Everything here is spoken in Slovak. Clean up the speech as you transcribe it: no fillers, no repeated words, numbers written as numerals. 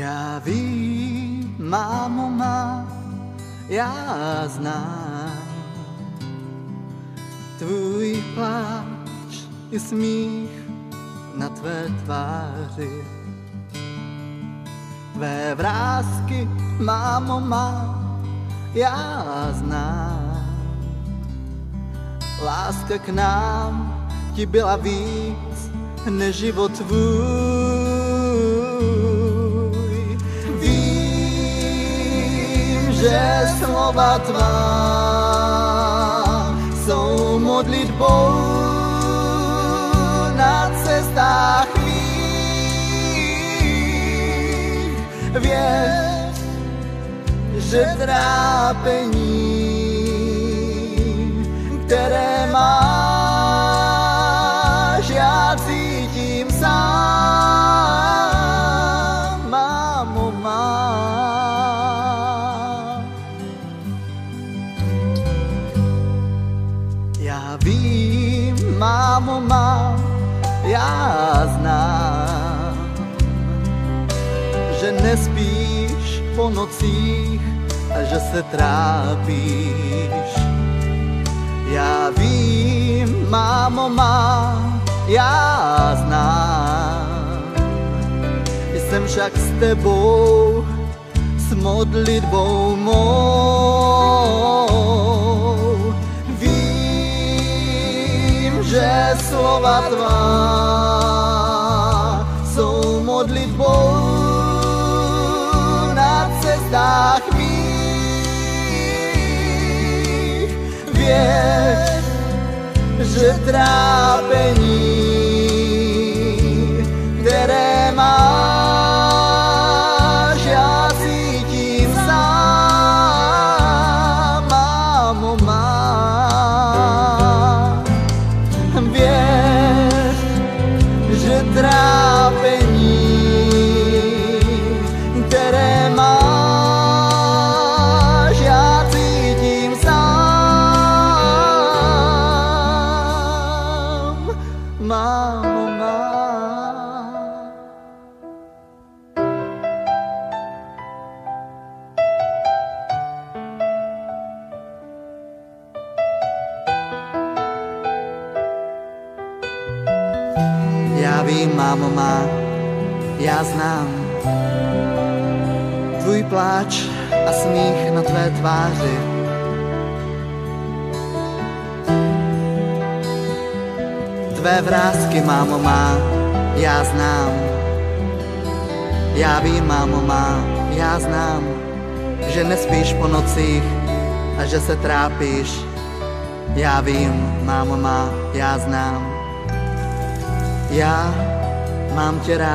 Já vím, mámo má, já znám tvůj pláč i smích na tvé tváři. Tvé vrásky, mámo má, já znám. Láska k nám ti byla víc než život tvůj. Vím, že slova tvá jsou modlitbou na cestách mých. Věř, že trápení, které máš, já cítím sám, mámo má. Já vím, mámo má, já znám, že nespíš po nocích a že se trápíš. Já vím, mámo má, já znám. Jsem však s tebou, s modlitbou mou. Vím, že slova tvá jsou modlitbou na cestách mých. Věř, že trápení, které máš, já cítím sám, mámo má. Věř, že trápení, které máš, já cítím sám, mámo má. Já vím, mámo má, já znám tvůj pláč a smích na tvé tváři. Tvé vrásky, mámo má, já znám. Já vím, mámo má, já znám, že nespíš po nocích a že se trápíš. Já vím, mámo má, já znám. Já mám tě rád.